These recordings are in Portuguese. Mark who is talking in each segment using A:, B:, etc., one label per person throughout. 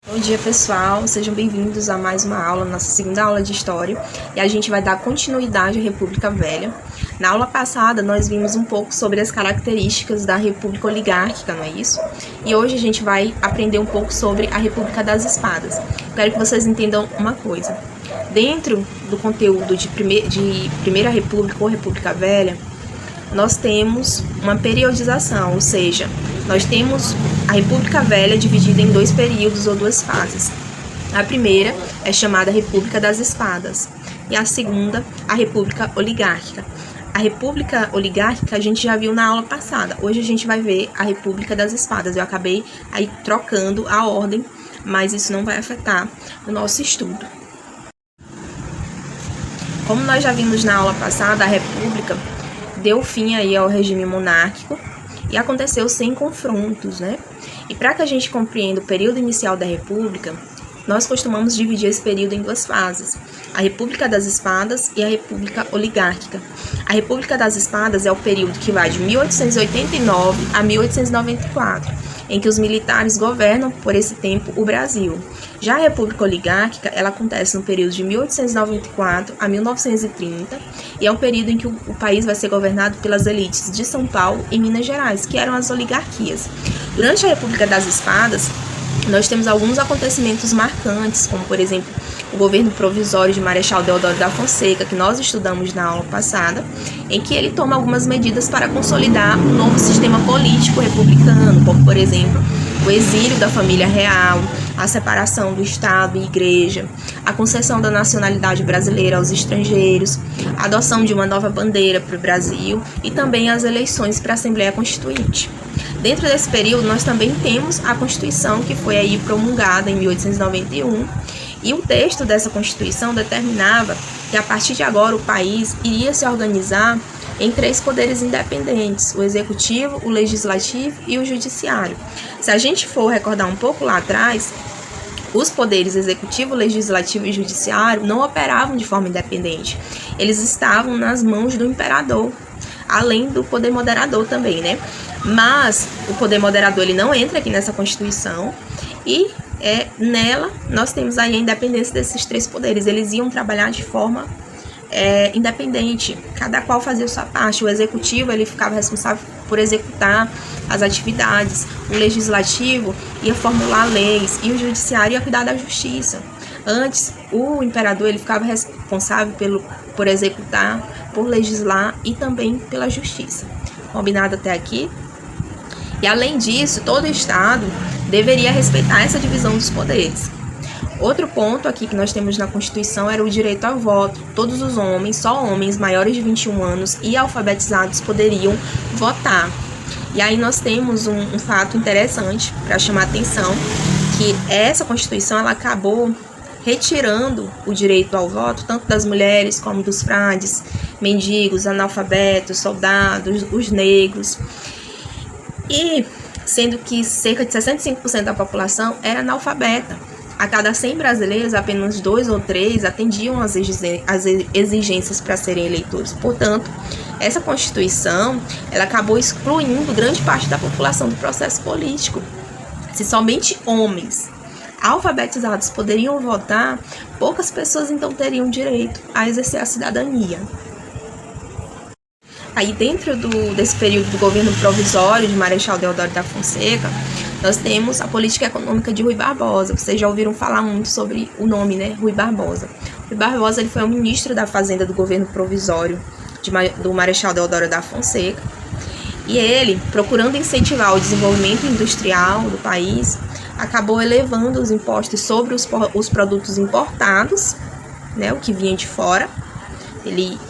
A: Bom dia, pessoal, sejam bem-vindos a mais uma aula, nossa segunda aula de História, e a gente vai dar continuidade à República Velha. Na aula passada, nós vimos um pouco sobre as características da República Oligárquica, não é isso? E hoje a gente vai aprender um pouco sobre a República das Espadas. Quero que vocês entendam uma coisa. Dentro do conteúdo de Primeira República ou República Velha, nós temos uma periodização, ou seja, nós temos a República Velha dividida em dois períodos ou duas fases. A primeira é chamada República das Espadas e a segunda, a República Oligárquica. A República Oligárquica a gente já viu na aula passada, hoje a gente vai ver a República das Espadas. Eu acabei aí trocando a ordem, mas isso não vai afetar o nosso estudo. Como nós já vimos na aula passada, a República deu fim aí ao regime monárquico e aconteceu sem confrontos, né? E para que a gente compreenda o período inicial da República, nós costumamos dividir esse período em duas fases: a República das Espadas e a República Oligárquica. A República das Espadas é o período que vai de 1889 a 1894, em que os militares governam por esse tempo o Brasil. Já a República Oligárquica, ela acontece no período de 1894 a 1930 e é um período em que o país vai ser governado pelas elites de São Paulo e Minas Gerais, que eram as oligarquias. Durante a República das Espadas, nós temos alguns acontecimentos marcantes, como, por exemplo, o governo provisório de Marechal Deodoro da Fonseca, que nós estudamos na aula passada, em que ele toma algumas medidas para consolidar um novo sistema político republicano, como, por exemplo, o exílio da família real, a separação do Estado e Igreja, a concessão da nacionalidade brasileira aos estrangeiros, a adoção de uma nova bandeira para o Brasil e também as eleições para a Assembleia Constituinte. Dentro desse período, nós também temos a Constituição, que foi aí promulgada em 1891, e o texto dessa Constituição determinava que, a partir de agora, o país iria se organizar em três poderes independentes: o Executivo, o Legislativo e o Judiciário. Se a gente for recordar um pouco lá atrás, os poderes Executivo, Legislativo e Judiciário não operavam de forma independente. Eles estavam nas mãos do imperador, além do poder moderador também, né? Mas o poder moderador ele não entra aqui nessa Constituição e nela nós temos aí a independência desses três poderes. Eles iam trabalhar de forma independente, cada qual fazia a sua parte. O Executivo ele ficava responsável por executar as atividades, o Legislativo ia formular leis e o Judiciário ia cuidar da justiça. Antes, o imperador ele ficava responsável por executar, por legislar e também pela justiça. Combinado até aqui? E além disso, todo Estado deveria respeitar essa divisão dos poderes. Outro ponto aqui que nós temos na Constituição era o direito ao voto. Todos os homens, só homens maiores de 21 anos e alfabetizados poderiam votar. E aí nós temos um fato interessante para chamar a atenção, que essa Constituição ela acabou retirando o direito ao voto tanto das mulheres como dos frades, mendigos, analfabetos, soldados, os negros. E sendo que cerca de 65% da população era analfabeta. A cada 100 brasileiros, apenas 2 ou 3 atendiam às exigências para serem eleitores. Portanto, essa Constituição ela acabou excluindo grande parte da população do processo político. Se somente homens alfabetizados poderiam votar, poucas pessoas então teriam direito a exercer a cidadania. Aí dentro desse período do governo provisório de Marechal Deodoro da Fonseca, nós temos a política econômica de Rui Barbosa. Vocês já ouviram falar muito sobre o nome, né? Rui Barbosa. Rui Barbosa ele foi o ministro da Fazenda do governo provisório do Marechal Deodoro da Fonseca. E ele, procurando incentivar o desenvolvimento industrial do país, acabou elevando os impostos sobre os produtos importados, né? O que vinha de fora.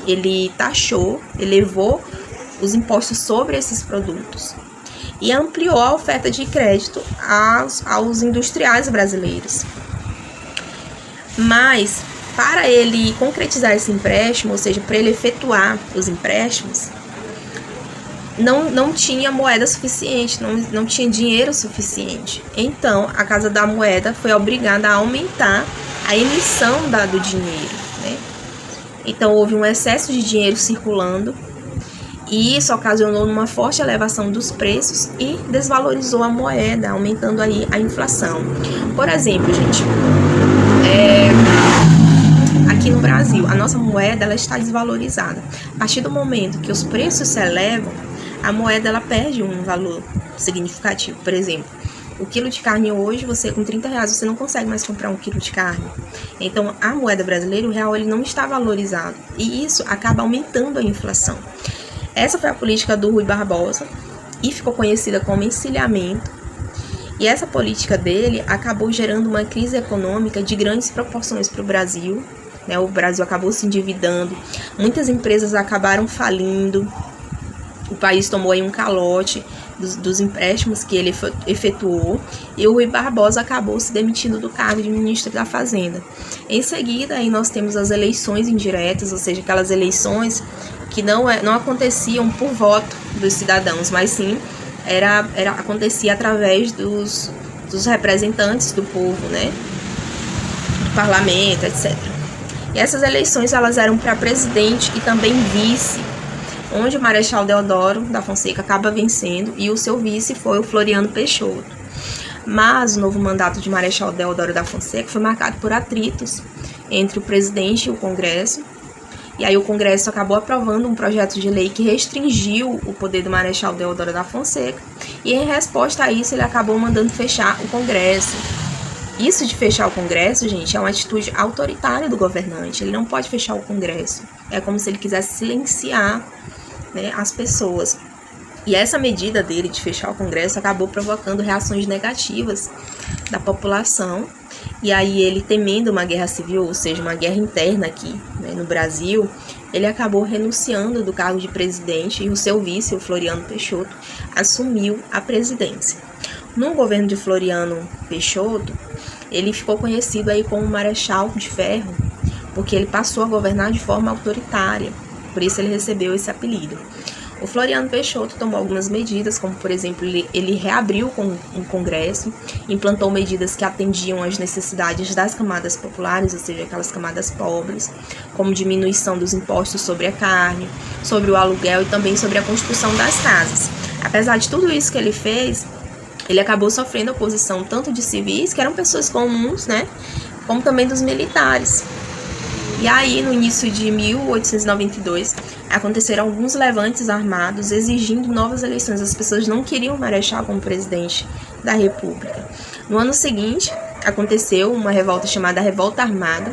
A: Ele taxou, elevou os impostos sobre esses produtos e ampliou a oferta de crédito aos industriais brasileiros. Mas, para ele concretizar esse empréstimo, ou seja, para ele efetuar os empréstimos, não tinha moeda suficiente, não tinha dinheiro suficiente. Então, a Casa da Moeda foi obrigada a aumentar a emissão do dinheiro, né? Então, houve um excesso de dinheiro circulando E isso ocasionou uma forte elevação dos preços e desvalorizou a moeda, aumentando aí a inflação. Por exemplo, gente, aqui no Brasil, a nossa moeda ela está desvalorizada. A partir do momento que os preços se elevam, a moeda ela perde um valor significativo. Por exemplo, o quilo de carne hoje, você com R$30, você não consegue mais comprar um quilo de carne. Então, a moeda brasileira, o real, ele não está valorizado. E isso acaba aumentando a inflação. Essa foi a política do Rui Barbosa e ficou conhecida como encilhamento. E essa política dele acabou gerando uma crise econômica de grandes proporções para o Brasil. Né? O Brasil acabou se endividando, muitas empresas acabaram falindo. O país tomou aí um calote dos empréstimos que ele efetuou e o Rui Barbosa acabou se demitindo do cargo de ministro da Fazenda. Em seguida, aí nós temos as eleições indiretas, ou seja, aquelas eleições que não aconteciam por voto dos cidadãos, mas sim acontecia através dos representantes do povo, né? Do parlamento, etc. E essas eleições elas eram para presidente e também vice, onde o Marechal Deodoro da Fonseca acaba vencendo e o seu vice foi o Floriano Peixoto. Mas o novo mandato de Marechal Deodoro da Fonseca foi marcado por atritos entre o presidente e o Congresso. E aí o Congresso acabou aprovando um projeto de lei que restringiu o poder do Marechal Deodoro da Fonseca. E em resposta a isso, ele acabou mandando fechar o Congresso. Isso de fechar o Congresso, gente, é uma atitude autoritária do governante. Ele não pode fechar o Congresso. É como se ele quisesse silenciar, né, as pessoas. E essa medida dele de fechar o Congresso acabou provocando reações negativas da população. E aí ele, temendo uma guerra civil, ou seja, uma guerra interna aqui, né, no Brasil, ele acabou renunciando do cargo de presidente e o seu vice, o Floriano Peixoto, assumiu a presidência. No governo de Floriano Peixoto, ele ficou conhecido aí como Marechal de Ferro, porque ele passou a governar de forma autoritária, por isso ele recebeu esse apelido. O Floriano Peixoto tomou algumas medidas, como por exemplo, ele reabriu o Congresso, implantou medidas que atendiam às necessidades das camadas populares, ou seja, aquelas camadas pobres, como diminuição dos impostos sobre a carne, sobre o aluguel e também sobre a construção das casas. Apesar de tudo isso que ele fez, ele acabou sofrendo oposição tanto de civis, que eram pessoas comuns, né, como também dos militares. E aí, no início de 1892, aconteceram alguns levantes armados exigindo novas eleições. As pessoas não queriam Marechal como presidente da República. No ano seguinte, aconteceu uma revolta chamada Revolta Armada,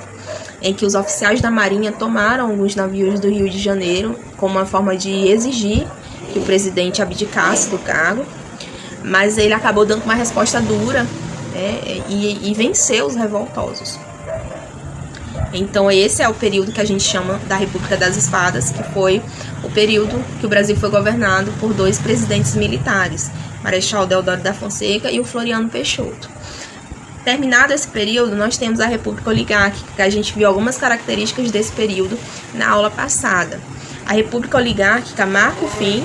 A: em que os oficiais da Marinha tomaram alguns navios do Rio de Janeiro como uma forma de exigir que o presidente abdicasse do cargo, mas ele acabou dando uma resposta dura, né, e venceu os revoltosos. Então esse é o período que a gente chama da República das Espadas, que foi o período que o Brasil foi governado por dois presidentes militares, Marechal Deodoro da Fonseca e o Floriano Peixoto. Terminado esse período, nós temos a República Oligárquica, que a gente viu algumas características desse período na aula passada. A República Oligárquica marca o fim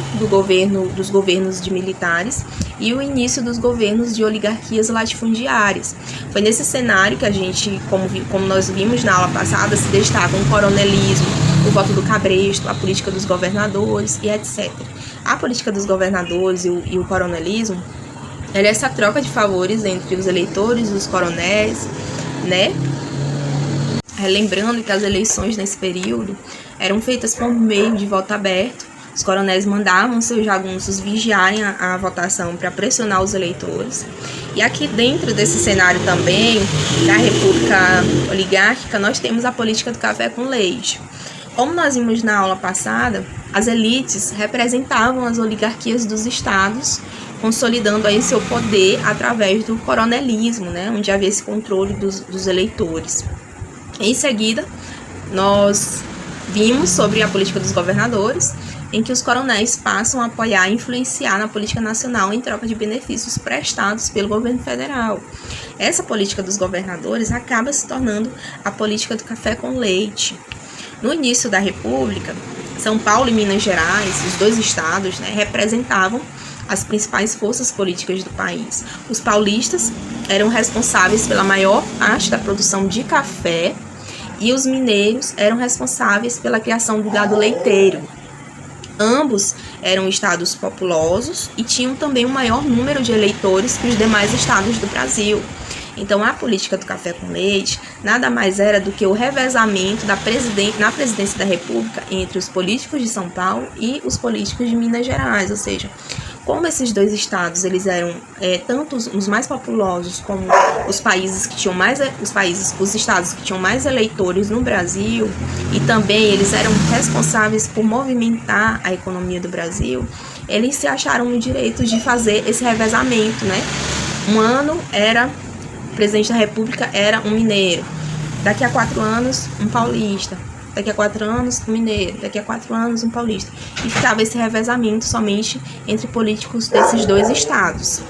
A: dos governos de militares e o início dos governos de oligarquias latifundiárias. Foi nesse cenário que a gente, como nós vimos na aula passada, se destacam o coronelismo, o voto do cabresto, a política dos governadores e etc. A política dos governadores e o coronelismo é essa troca de favores entre os eleitores e os coronéis, né? Lembrando que as eleições nesse período eram feitas por meio de voto aberto. Os coronéis mandavam seus jagunços vigiarem a votação para pressionar os eleitores. E aqui dentro desse cenário também, da República Oligárquica, nós temos a política do café com leite. Como nós vimos na aula passada, as elites representavam as oligarquias dos estados, consolidando aí seu poder através do coronelismo, né, onde havia esse controle dos eleitores. Em seguida, nós vimos sobre a política dos governadores, em que os coronéis passam a apoiar e influenciar na política nacional em troca de benefícios prestados pelo governo federal. Essa política dos governadores acaba se tornando a política do café com leite. No início da República, São Paulo e Minas Gerais, os dois estados, né, representavam as principais forças políticas do país. Os paulistas eram responsáveis pela maior parte da produção de café e os mineiros eram responsáveis pela criação do gado leiteiro. Ambos eram estados populosos e tinham também um maior número de eleitores que os demais estados do Brasil. Então, a política do café com leite nada mais era do que o revezamento na presidência da República entre os políticos de São Paulo e os políticos de Minas Gerais, ou seja, como esses dois estados eles eram tanto os mais populosos como os países que tinham mais os estados que tinham mais eleitores no Brasil, e também eles eram responsáveis por movimentar a economia do Brasil, eles se acharam no direito de fazer esse revezamento, né? Um ano o presidente da República era um mineiro, daqui a 4 anos um paulista, daqui a 4 anos um mineiro, daqui a 4 anos um paulista. E ficava esse revezamento somente entre políticos desses dois estados.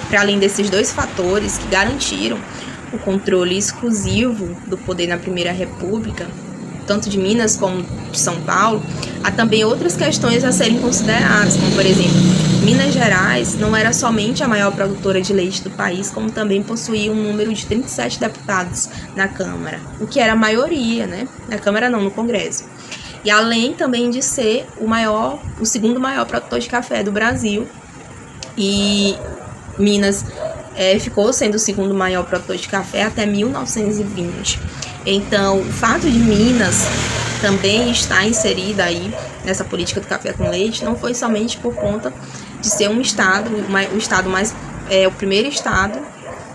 A: Para além desses dois fatores que garantiram o controle exclusivo do poder na Primeira República, tanto de Minas como de São Paulo, há também outras questões a serem consideradas, como, por exemplo, Minas Gerais não era somente a maior produtora de leite do país, como também possuía um número de 37 deputados na Câmara, o que era a maioria, né? Na Câmara não, no Congresso. E além também de ser o segundo maior produtor de café do Brasil, e Minas ficou sendo o segundo maior produtor de café até 1920. Então, o fato de Minas também estar inserida aí nessa política do café com leite não foi somente por conta de ser um estado, o primeiro estado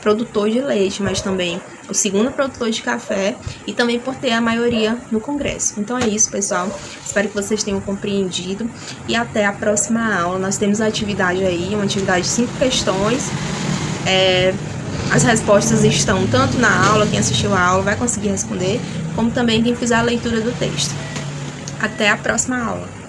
A: produtor de leite, mas também o segundo produtor de café e também por ter a maioria no Congresso. Então é isso, pessoal. Espero que vocês tenham compreendido e até a próxima aula. Nós temos a atividade aí, uma atividade de 5 questões. As respostas estão tanto na aula, quem assistiu a aula vai conseguir responder, como também quem fizer a leitura do texto. Até a próxima aula.